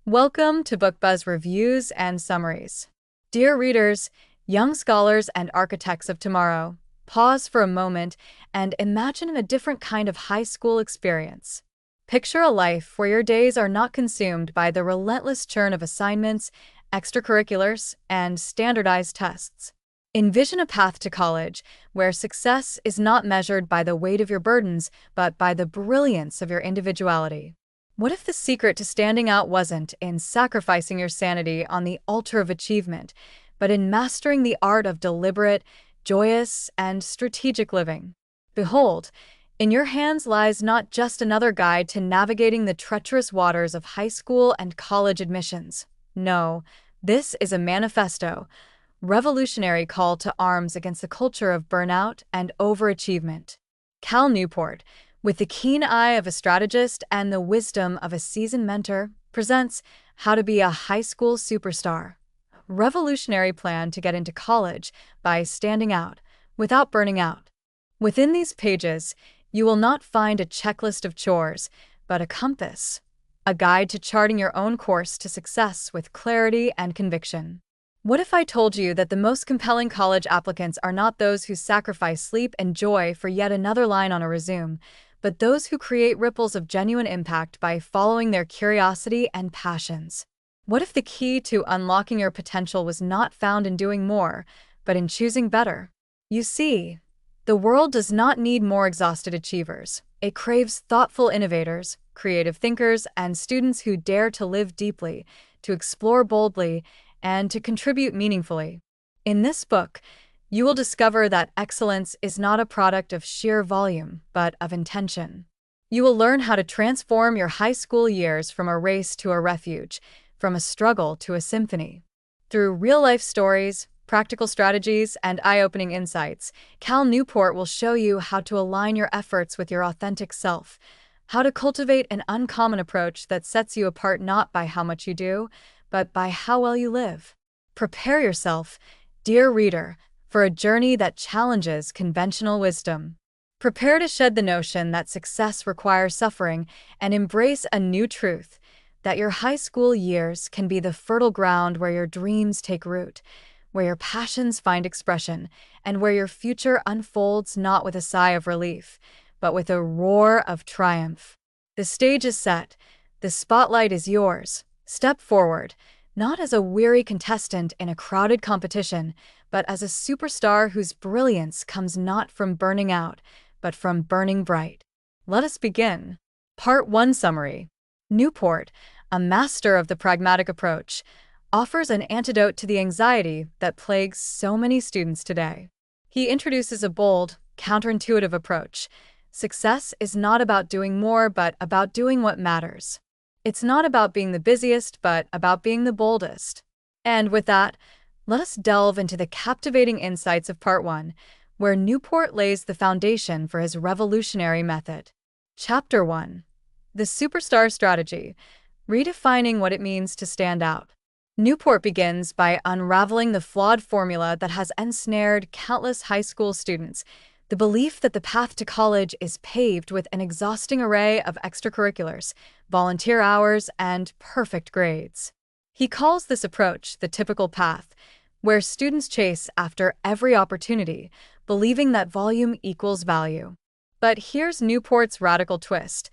Welcome to BookBuzz Reviews and Summaries. Dear readers, young scholars and architects of tomorrow, pause for a moment and imagine a different kind of high school experience. Picture a life where your days are not consumed by the relentless churn of assignments, extracurriculars, and standardized tests. Envision a path to college where success is not measured by the weight of your burdens, but by the brilliance of your individuality. What if the secret to standing out wasn't in sacrificing your sanity on the altar of achievement, but in mastering the art of deliberate, joyous, and strategic living? Behold, in your hands lies not just another guide to navigating the treacherous waters of high school and college admissions. No, this is a manifesto, revolutionary call to arms against the culture of burnout and overachievement. Cal Newport, with the keen eye of a strategist and the wisdom of a seasoned mentor, presents How to Be a High School Superstar. Revolutionary plan to get into college by standing out, without burning out. Within these pages, you will not find a checklist of chores, but a compass, a guide to charting your own course to success with clarity and conviction. What if I told you that the most compelling college applicants are not those who sacrifice sleep and joy for yet another line on a resume, but those who create ripples of genuine impact by following their curiosity and passions? What if the key to unlocking your potential was not found in doing more, but in choosing better? You see, the world does not need more exhausted achievers. It craves thoughtful innovators, creative thinkers, and students who dare to live deeply, to explore boldly, and to contribute meaningfully. In this book, you will discover that excellence is not a product of sheer volume, but of intention. You will learn how to transform your high school years from a race to a refuge, from a struggle to a symphony. Through real-life stories, practical strategies, and eye-opening insights, Cal Newport will show you how to align your efforts with your authentic self, how to cultivate an uncommon approach that sets you apart not by how much you do, but by how well you live. Prepare yourself, dear reader, for a journey that challenges conventional wisdom. Prepare to shed the notion that success requires suffering and embrace a new truth, that your high school years can be the fertile ground where your dreams take root, where your passions find expression, and where your future unfolds not with a sigh of relief, but with a roar of triumph. The stage is set. The spotlight is yours. Step forward, not as a weary contestant in a crowded competition, but as a superstar whose brilliance comes not from burning out, but from burning bright. Let us begin. Part 1 Summary. Newport, a master of the pragmatic approach, offers an antidote to the anxiety that plagues so many students today. He introduces a bold, counterintuitive approach. Success is not about doing more, but about doing what matters. It's not about being the busiest, but about being the boldest. And with that, let us delve into the captivating insights of Part 1, where Newport lays the foundation for his revolutionary method. Chapter 1. The Superstar Strategy, redefining what it means to stand out. Newport begins by unraveling the flawed formula that has ensnared countless high school students, the belief that the path to college is paved with an exhausting array of extracurriculars, volunteer hours, and perfect grades. He calls this approach the typical path, where students chase after every opportunity, believing that volume equals value. But here's Newport's radical twist.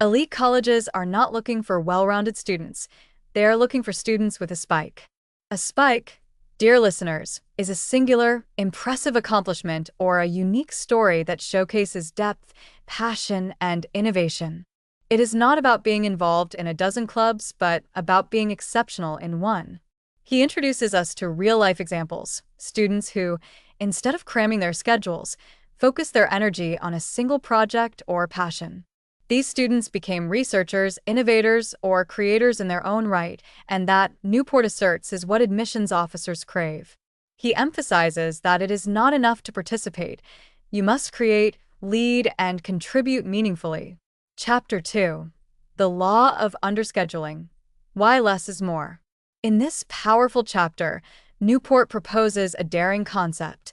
Elite colleges are not looking for well-rounded students. They are looking for students with a spike. A spike, dear listeners, is a singular, impressive accomplishment or a unique story that showcases depth, passion, and innovation. It is not about being involved in a dozen clubs, but about being exceptional in one. He introduces us to real-life examples, students who, instead of cramming their schedules, focus their energy on a single project or passion. These students became researchers, innovators, or creators in their own right, and that, Newport asserts, is what admissions officers crave. He emphasizes that it is not enough to participate. You must create, lead, and contribute meaningfully. Chapter 2. The Law of Underscheduling. Why Less is More. In this powerful chapter, Newport proposes a daring concept,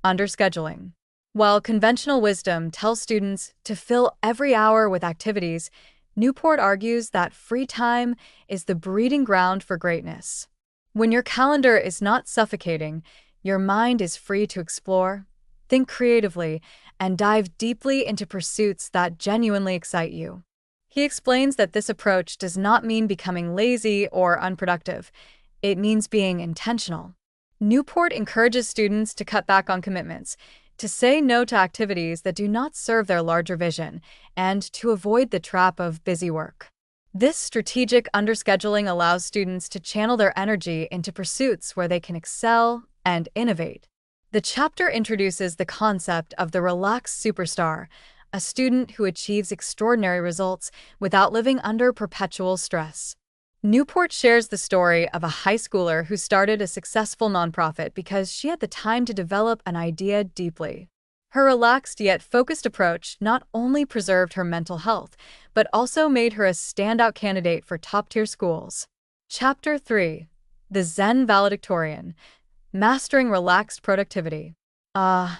underscheduling. While conventional wisdom tells students to fill every hour with activities, Newport argues that free time is the breeding ground for greatness. When your calendar is not suffocating, your mind is free to explore, think creatively, and dive deeply into pursuits that genuinely excite you. He explains that this approach does not mean becoming lazy or unproductive. It means being intentional. Newport encourages students to cut back on commitments, to say no to activities that do not serve their larger vision, and to avoid the trap of busy work. This strategic underscheduling allows students to channel their energy into pursuits where they can excel and innovate. The chapter introduces the concept of the relaxed superstar, a student who achieves extraordinary results without living under perpetual stress. Newport shares the story of a high schooler who started a successful nonprofit because she had the time to develop an idea deeply. Her relaxed yet focused approach not only preserved her mental health, but also made her a standout candidate for top-tier schools. Chapter 3. The Zen Valedictorian. Mastering Relaxed Productivity. The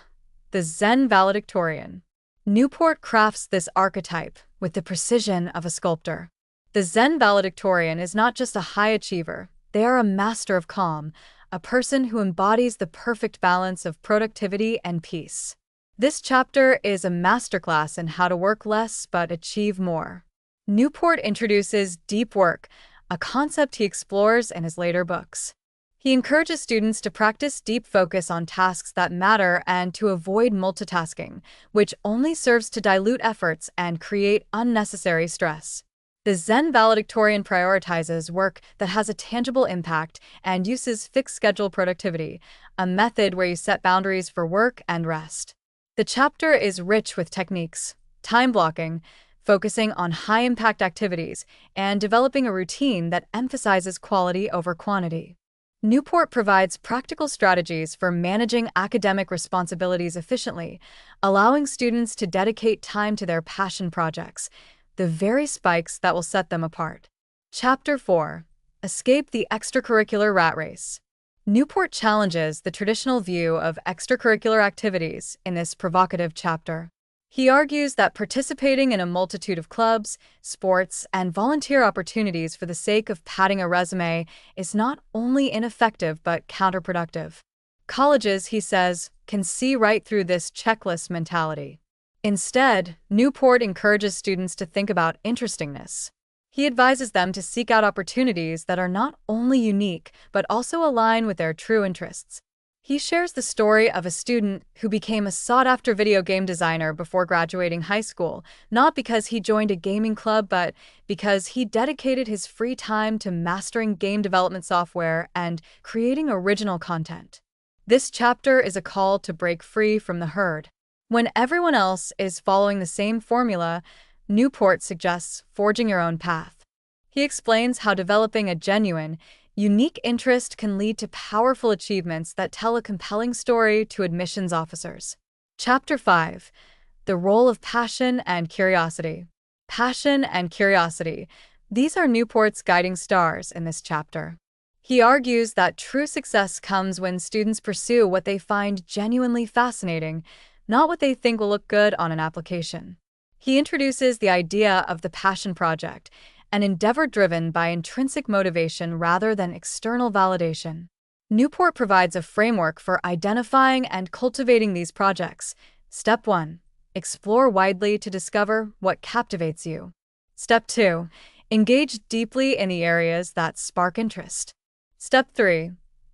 Zen Valedictorian. Newport crafts this archetype with the precision of a sculptor. The Zen valedictorian is not just a high achiever, they are a master of calm, a person who embodies the perfect balance of productivity and peace. This chapter is a masterclass in how to work less but achieve more. Newport introduces deep work, a concept he explores in his later books. He encourages students to practice deep focus on tasks that matter and to avoid multitasking, which only serves to dilute efforts and create unnecessary stress. The Zen valedictorian prioritizes work that has a tangible impact and uses fixed schedule productivity, a method where you set boundaries for work and rest. The chapter is rich with techniques, time blocking, focusing on high-impact activities, and developing a routine that emphasizes quality over quantity. Newport provides practical strategies for managing academic responsibilities efficiently, allowing students to dedicate time to their passion projects, the very spikes that will set them apart. Chapter 4. Escape the Extracurricular Rat Race. Newport challenges the traditional view of extracurricular activities in this provocative chapter. He argues that participating in a multitude of clubs, sports, and volunteer opportunities for the sake of padding a resume is not only ineffective but counterproductive. Colleges, he says, can see right through this checklist mentality. Instead, Newport encourages students to think about interestingness. He advises them to seek out opportunities that are not only unique but also align with their true interests. He shares the story of a student who became a sought-after video game designer before graduating high school, not because he joined a gaming club but because he dedicated his free time to mastering game development software and creating original content. This chapter is a call to break free from the herd. When everyone else is following the same formula, Newport suggests forging your own path. He explains how developing a genuine, unique interest can lead to powerful achievements that tell a compelling story to admissions officers. Chapter 5. The Role of Passion and Curiosity. Passion and curiosity. These are Newport's guiding stars in this chapter. He argues that true success comes when students pursue what they find genuinely fascinating, not what they think will look good on an application. He introduces the idea of the passion project, an endeavor driven by intrinsic motivation rather than external validation. Newport provides a framework for identifying and cultivating these projects. Step 1. Explore widely to discover what captivates you. Step 2. Engage deeply in the areas that spark interest. Step 3.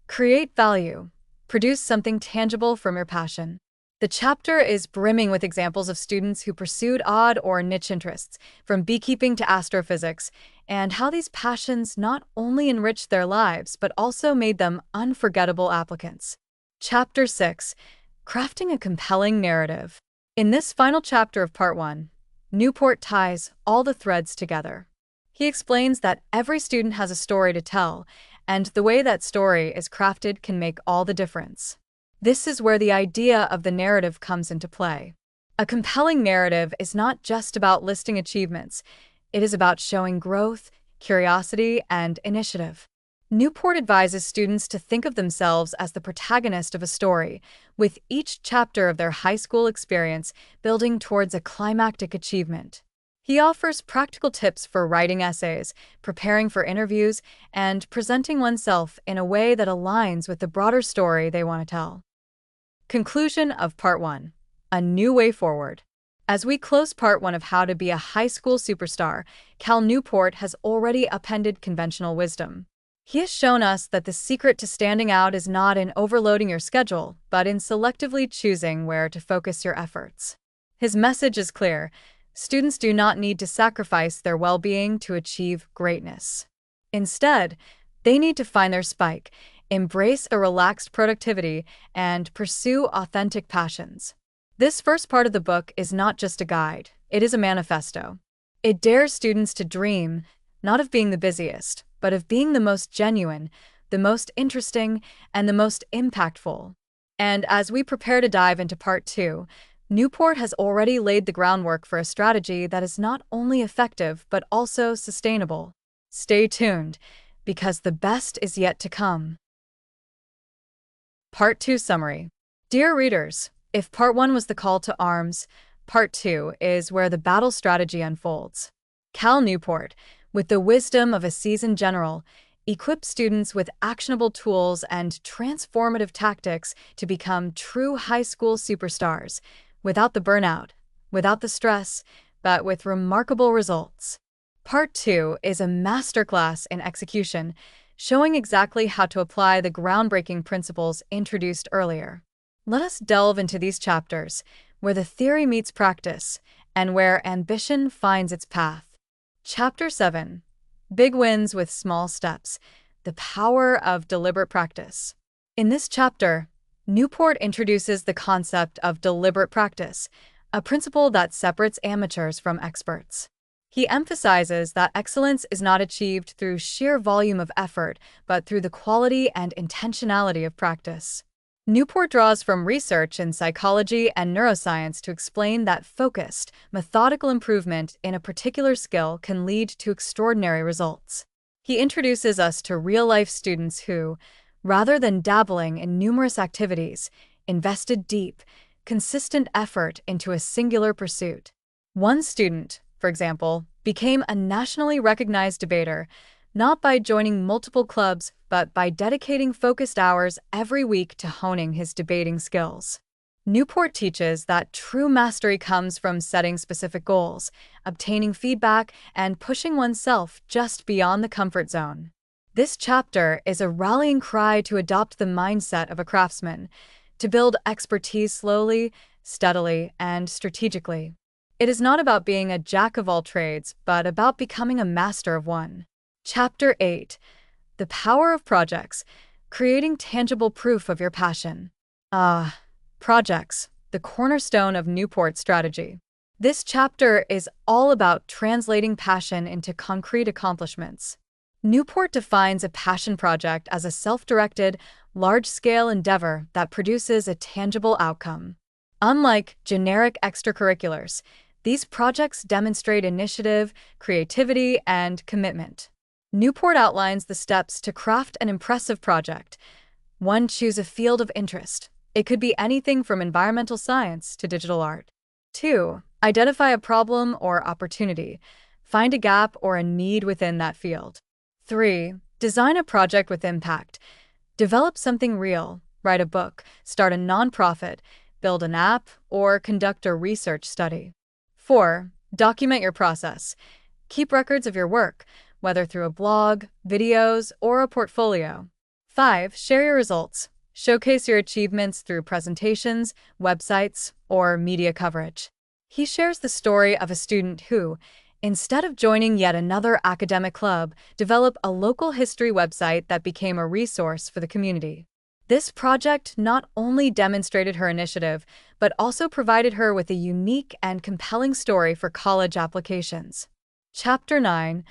Create value. Produce something tangible from your passion. The chapter is brimming with examples of students who pursued odd or niche interests, from beekeeping to astrophysics, and how these passions not only enriched their lives but also made them unforgettable applicants. Chapter 6. Crafting a Compelling Narrative. In this final chapter of Part 1, Newport ties all the threads together. He explains that every student has a story to tell, and the way that story is crafted can make all the difference. This is where the idea of the narrative comes into play. A compelling narrative is not just about listing achievements, it is about showing growth, curiosity, and initiative. Newport advises students to think of themselves as the protagonist of a story, with each chapter of their high school experience building towards a climactic achievement. He offers practical tips for writing essays, preparing for interviews, and presenting oneself in a way that aligns with the broader story they want to tell. Conclusion of Part 1. A New Way Forward. As we close Part 1 of How to Be a High School Superstar, Cal Newport has already appended conventional wisdom. He has shown us that the secret to standing out is not in overloading your schedule, but in selectively choosing where to focus your efforts. His message is clear. Students do not need to sacrifice their well-being to achieve greatness. Instead, they need to find their spike, embrace a relaxed productivity, and pursue authentic passions. This first part of the book is not just a guide, it is a manifesto. It dares students to dream, not of being the busiest, but of being the most genuine, the most interesting, and the most impactful. And as we prepare to dive into Part 2, Newport has already laid the groundwork for a strategy that is not only effective but also sustainable. Stay tuned, because the best is yet to come. Part 2 Summary. Dear readers, if Part 1 was the call to arms, Part 2 is where the battle strategy unfolds. Cal Newport, with the wisdom of a seasoned general, equips students with actionable tools and transformative tactics to become true high school superstars, without the burnout, without the stress, but with remarkable results. Part 2 is a masterclass in execution, showing exactly how to apply the groundbreaking principles introduced earlier. Let us delve into these chapters, where the theory meets practice, and where ambition finds its path. Chapter 7. Big Wins with Small Steps. The Power of Deliberate Practice. In this chapter, Newport introduces the concept of deliberate practice, a principle that separates amateurs from experts. He emphasizes that excellence is not achieved through sheer volume of effort, but through the quality and intentionality of practice. Newport draws from research in psychology and neuroscience to explain that focused, methodical improvement in a particular skill can lead to extraordinary results. He introduces us to real-life students who, rather than dabbling in numerous activities, invested deep, consistent effort into a singular pursuit. One student, for example, became a nationally recognized debater, not by joining multiple clubs, but by dedicating focused hours every week to honing his debating skills. Newport teaches that true mastery comes from setting specific goals, obtaining feedback, and pushing oneself just beyond the comfort zone. This chapter is a rallying cry to adopt the mindset of a craftsman, to build expertise slowly, steadily, and strategically. It is not about being a jack of all trades, but about becoming a master of one. Chapter 8. The Power of Projects. Creating tangible proof of your passion. Projects, the cornerstone of Newport's strategy. This chapter is all about translating passion into concrete accomplishments. Newport defines a passion project as a self-directed, large-scale endeavor that produces a tangible outcome. Unlike generic extracurriculars, these projects demonstrate initiative, creativity, and commitment. Newport outlines the steps to craft an impressive project. 1. Choose a field of interest. It could be anything from environmental science to digital art. 2. Identify a problem or opportunity. Find a gap or a need within that field. 3. Design a project with impact. Develop something real, write a book, start a nonprofit, build an app, or conduct a research study. 4. Document your process. Keep records of your work, whether through a blog, videos, or a portfolio. 5. Share your results. Showcase your achievements through presentations, websites, or media coverage. He shares the story of a student who, instead of joining yet another academic club, developed a local history website that became a resource for the community. This project not only demonstrated her initiative, but also provided her with a unique and compelling story for college applications. Chapter 9.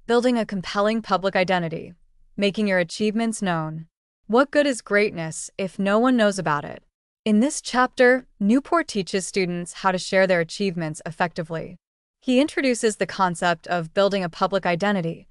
Building a compelling public identity. Making your achievements known. What good is greatness if no one knows about it? In this chapter, Newport teaches students how to share their achievements effectively. He introduces the concept of building a public identity,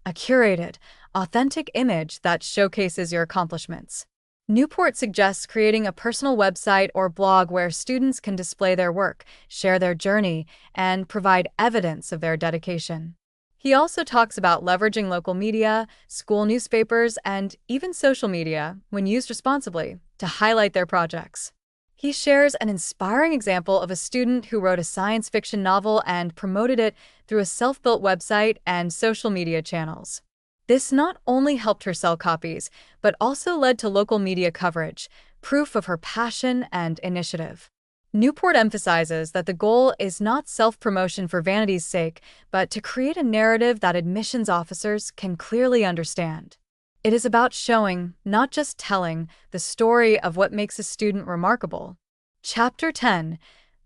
a curated, authentic image that showcases your accomplishments. Newport suggests creating a personal website or blog where students can display their work, share their journey, and provide evidence of their dedication. He also talks about leveraging local media, school newspapers, and even social media, when used responsibly, to highlight their projects. He shares an inspiring example of a student who wrote a science fiction novel and promoted it through a self-built website and social media channels. This not only helped her sell copies, but also led to local media coverage, proof of her passion and initiative. Newport emphasizes that the goal is not self-promotion for vanity's sake, but to create a narrative that admissions officers can clearly understand. It is about showing, not just telling, the story of what makes a student remarkable. Chapter 10: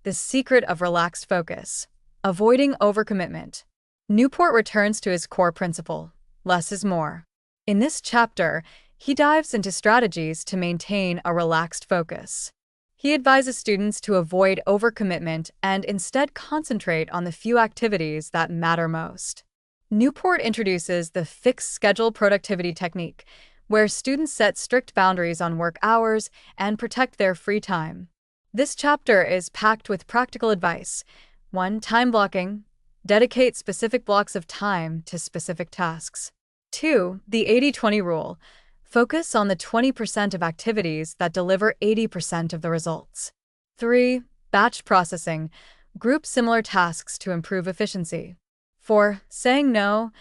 The Secret of Relaxed Focus. Avoiding Overcommitment. Newport returns to his core principle: less is more. In this chapter, he dives into strategies to maintain a relaxed focus. He advises students to avoid overcommitment and instead concentrate on the few activities that matter most. Newport introduces the fixed schedule productivity technique, where students set strict boundaries on work hours and protect their free time. This chapter is packed with practical advice. 1. Time blocking. Dedicate specific blocks of time to specific tasks. 2. The 80-20 rule. Focus on the 20% of activities that deliver 80% of the results. 3. Batch processing. Group similar tasks to improve efficiency. 4. Saying no.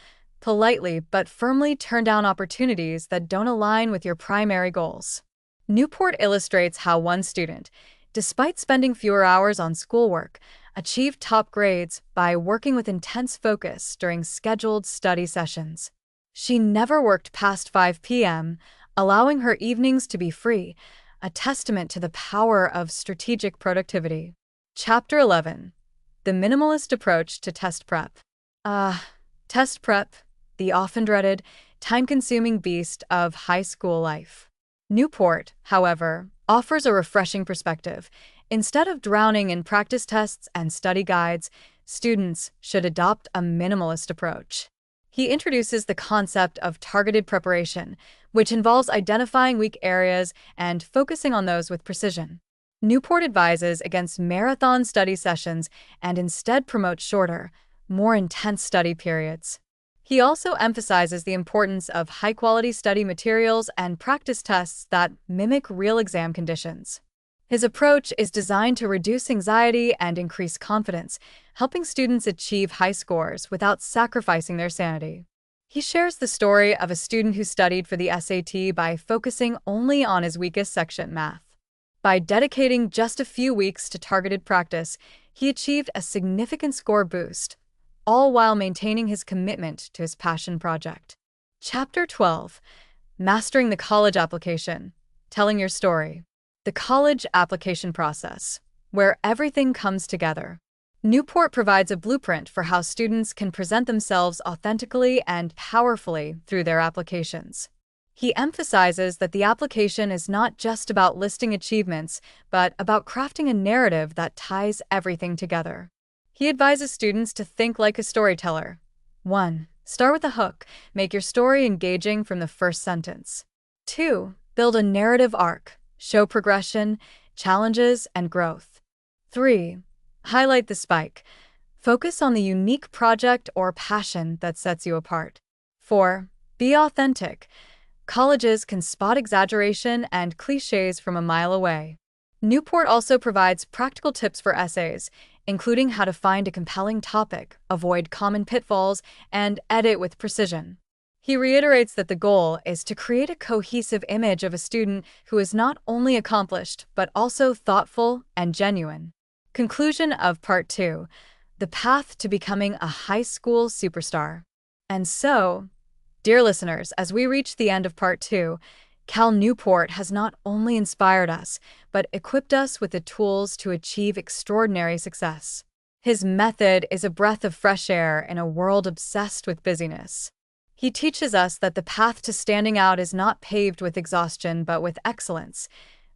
Politely but firmly turn down opportunities that don't align with your primary goals. Newport illustrates how one student, despite spending fewer hours on schoolwork, achieved top grades by working with intense focus during scheduled study sessions. She never worked past 5 p.m., allowing her evenings to be free, a testament to the power of strategic productivity. Chapter 11: The Minimalist Approach to Test Prep. Test prep, the often dreaded, time-consuming beast of high school life. Newport, however, offers a refreshing perspective. Instead of drowning in practice tests and study guides, students should adopt a minimalist approach. He introduces the concept of targeted preparation, which involves identifying weak areas and focusing on those with precision. Newport advises against marathon study sessions and instead promotes shorter, more intense study periods. He also emphasizes the importance of high-quality study materials and practice tests that mimic real exam conditions. His approach is designed to reduce anxiety and increase confidence, helping students achieve high scores without sacrificing their sanity. He shares the story of a student who studied for the SAT by focusing only on his weakest section, math. By dedicating just a few weeks to targeted practice, he achieved a significant score boost, all while maintaining his commitment to his passion project. Chapter 12: Mastering the College Application. Telling Your Story. The college application process, where everything comes together. Newport provides a blueprint for how students can present themselves authentically and powerfully through their applications. He emphasizes that the application is not just about listing achievements, but about crafting a narrative that ties everything together. He advises students to think like a storyteller. 1. Start with a hook. Make your story engaging from the first sentence. 2. Build a narrative arc. Show progression, challenges, and growth. 3. Highlight the spike. Focus on the unique project or passion that sets you apart. 4. Be authentic. Colleges can spot exaggeration and cliches from a mile away. Newport also provides practical tips for essays, including how to find a compelling topic, avoid common pitfalls, and edit with precision. He reiterates that the goal is to create a cohesive image of a student who is not only accomplished, but also thoughtful and genuine. Conclusion of Part 2: The Path to Becoming a High School Superstar. And so, dear listeners, as we reach the end of Part 2, Cal Newport has not only inspired us, but equipped us with the tools to achieve extraordinary success. His method is a breath of fresh air in a world obsessed with busyness. He teaches us that the path to standing out is not paved with exhaustion, but with excellence,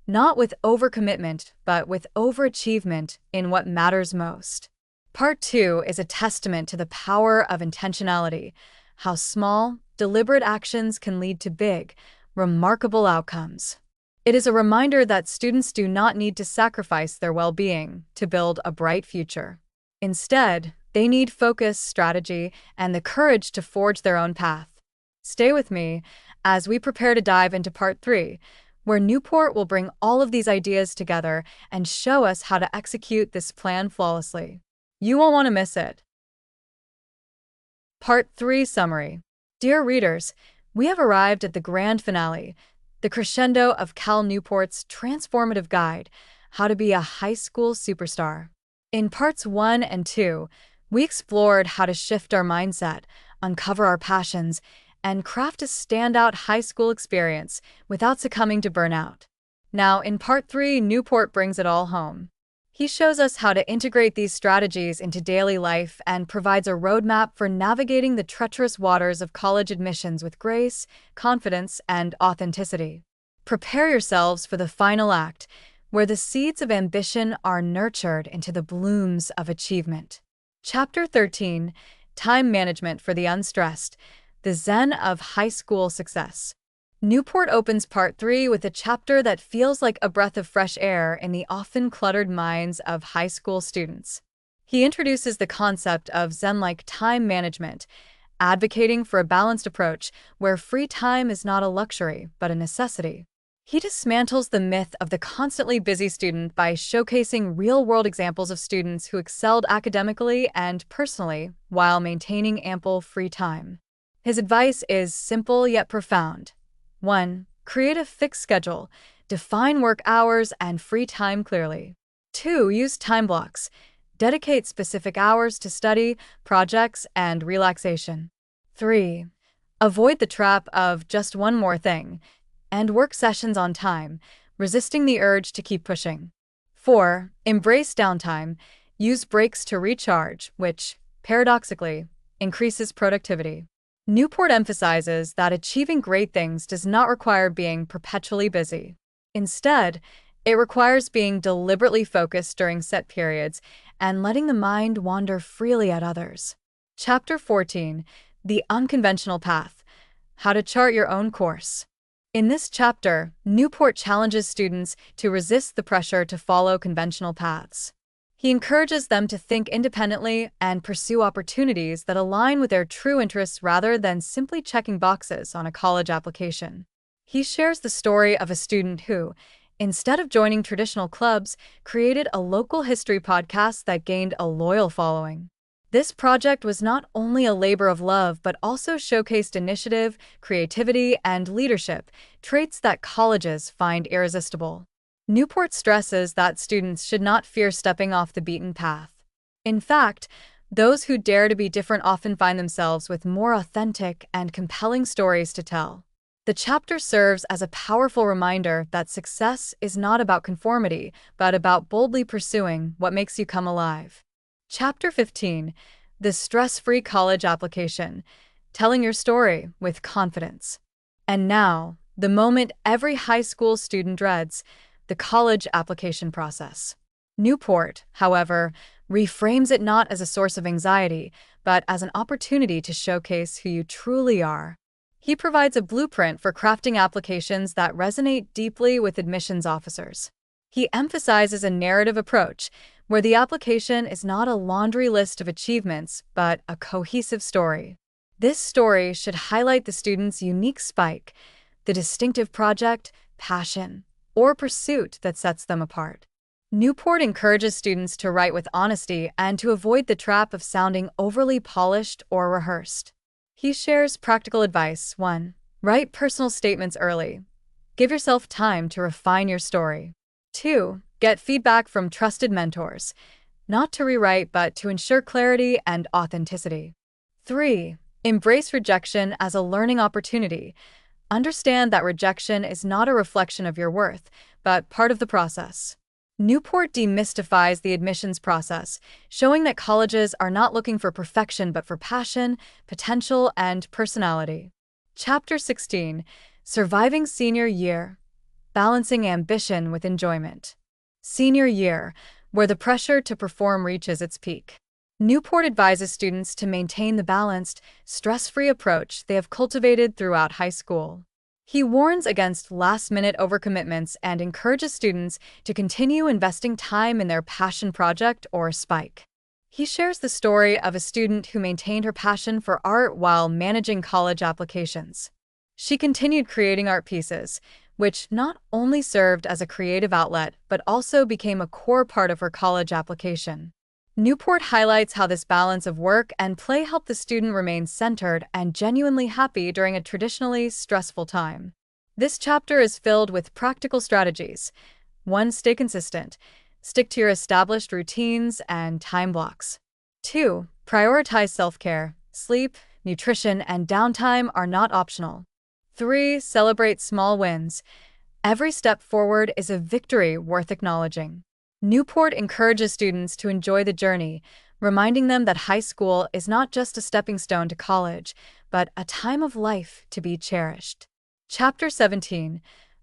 not with overcommitment, but with overachievement in what matters most. Part 2 is a testament to the power of intentionality, how small, deliberate actions can lead to big, remarkable outcomes. It is a reminder that students do not need to sacrifice their well-being to build a bright future. Instead, they need focus, strategy, and the courage to forge their own path. Stay with me as we prepare to dive into part 3, where Newport will bring all of these ideas together and show us how to execute this plan flawlessly. You won't want to miss it. Part 3 Summary. Dear readers, we have arrived at the grand finale, the crescendo of Cal Newport's transformative guide, How to Be a High School Superstar. In parts 1 and 2, we explored how to shift our mindset, uncover our passions, and craft a standout high school experience without succumbing to burnout. Now, in part 3, Newport brings it all home. He shows us how to integrate these strategies into daily life and provides a roadmap for navigating the treacherous waters of college admissions with grace, confidence, and authenticity. Prepare yourselves for the final act, where the seeds of ambition are nurtured into the blooms of achievement. Chapter 13, Time Management for the Unstressed, the Zen of High School Success. Newport opens part 3 with a chapter that feels like a breath of fresh air in the often cluttered minds of high school students. He introduces the concept of Zen-like time management, advocating for a balanced approach where free time is not a luxury but a necessity. He dismantles the myth of the constantly busy student by showcasing real-world examples of students who excelled academically and personally while maintaining ample free time. His advice is simple yet profound. 1. Create a fixed schedule. Define work hours and free time clearly. 2. Use time blocks. Dedicate specific hours to study, projects, and relaxation. 3. Avoid the trap of just one more thing. End work sessions on time, resisting the urge to keep pushing. 4. Embrace downtime. Use breaks to recharge, which, paradoxically, increases productivity. Newport emphasizes that achieving great things does not require being perpetually busy. Instead, it requires being deliberately focused during set periods and letting the mind wander freely at others. Chapter 14, The Unconventional Path, How to Chart Your Own Course. In this chapter, Newport challenges students to resist the pressure to follow conventional paths. He encourages them to think independently and pursue opportunities that align with their true interests rather than simply checking boxes on a college application. He shares the story of a student who, instead of joining traditional clubs, created a local history podcast that gained a loyal following. This project was not only a labor of love but also showcased initiative, creativity, and leadership, traits that colleges find irresistible. Newport stresses that students should not fear stepping off the beaten path. In fact, those who dare to be different often find themselves with more authentic and compelling stories to tell. The chapter serves as a powerful reminder that success is not about conformity, but about boldly pursuing what makes you come alive. Chapter 15, The Stress-Free College Application, Telling Your Story with Confidence. And now, the moment every high school student dreads, the college application process. Newport, however, reframes it not as a source of anxiety, but as an opportunity to showcase who you truly are. He provides a blueprint for crafting applications that resonate deeply with admissions officers. He emphasizes a narrative approach, where the application is not a laundry list of achievements, but a cohesive story. This story should highlight the student's unique spike, the distinctive project, passion, or pursuit that sets them apart. Newport encourages students to write with honesty and to avoid the trap of sounding overly polished or rehearsed. He shares practical advice. 1. Write personal statements early. Give yourself time to refine your story. 2. Get feedback from trusted mentors, not to rewrite but to ensure clarity and authenticity. 3. Embrace rejection as a learning opportunity. Understand that rejection is not a reflection of your worth, but part of the process. Newport demystifies the admissions process, showing that colleges are not looking for perfection but for passion, potential, and personality. Chapter 16, Surviving Senior Year, Balancing Ambition with Enjoyment. Senior year, where the pressure to perform reaches its peak. Newport advises students to maintain the balanced, stress-free approach they have cultivated throughout high school. He warns against last-minute overcommitments and encourages students to continue investing time in their passion project or spike. He shares the story of a student who maintained her passion for art while managing college applications. She continued creating art pieces, which not only served as a creative outlet but also became a core part of her college application. Newport highlights how this balance of work and play helped the student remain centered and genuinely happy during a traditionally stressful time. This chapter is filled with practical strategies. 1. Stay consistent. Stick to your established routines and time blocks. 2. Prioritize self-care. Sleep, nutrition, and downtime are not optional. 3. Celebrate small wins. Every step forward is a victory worth acknowledging. Newport encourages students to enjoy the journey, reminding them that high school is not just a stepping stone to college, but a time of life to be cherished. Chapter 17.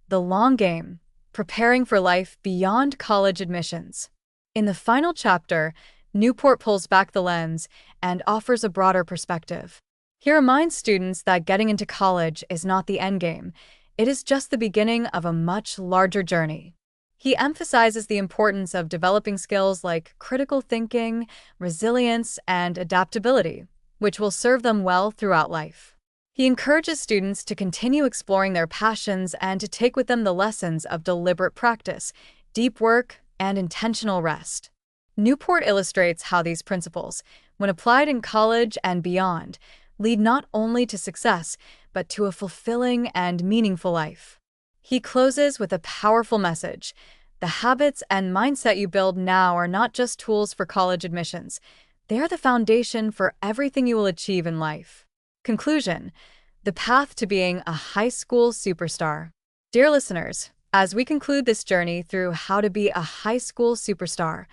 The Long Game. Preparing for Life Beyond College Admissions. In the final chapter, Newport pulls back the lens and offers a broader perspective. He reminds students that getting into college is not the endgame. It is just the beginning of a much larger journey. He emphasizes the importance of developing skills like critical thinking, resilience, and adaptability, which will serve them well throughout life. He encourages students to continue exploring their passions and to take with them the lessons of deliberate practice, deep work, and intentional rest. Newport illustrates how these principles, when applied in college and beyond, lead not only to success, but to a fulfilling and meaningful life. He closes with a powerful message. The habits and mindset you build now are not just tools for college admissions. They are the foundation for everything you will achieve in life. Conclusion: the path to being a high school superstar. Dear listeners, as we conclude this journey through how to be a high school superstar,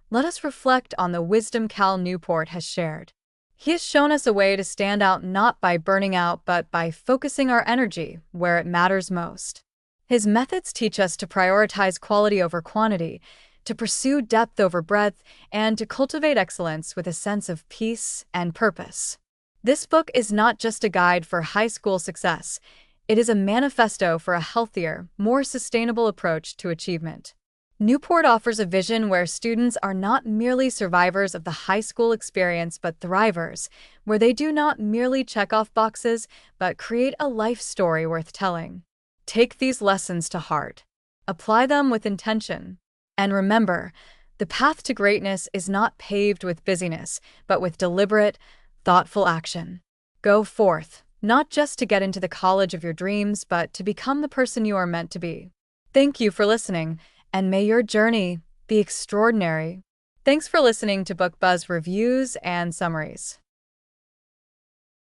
let us reflect on the wisdom Cal Newport has shared. He has shown us a way to stand out not by burning out but by focusing our energy where it matters most. His methods teach us to prioritize quality over quantity, to pursue depth over breadth, and to cultivate excellence with a sense of peace and purpose. This book is not just a guide for high school success. It is a manifesto for a healthier, more sustainable approach to achievement. Newport offers a vision where students are not merely survivors of the high school experience but thrivers, where they do not merely check off boxes but create a life story worth telling. Take these lessons to heart. Apply them with intention. And remember, the path to greatness is not paved with busyness, but with deliberate, thoughtful action. Go forth, not just to get into the college of your dreams, but to become the person you are meant to be. Thank you for listening, and may your journey be extraordinary. Thanks for listening to Book Buzz Reviews and Summaries.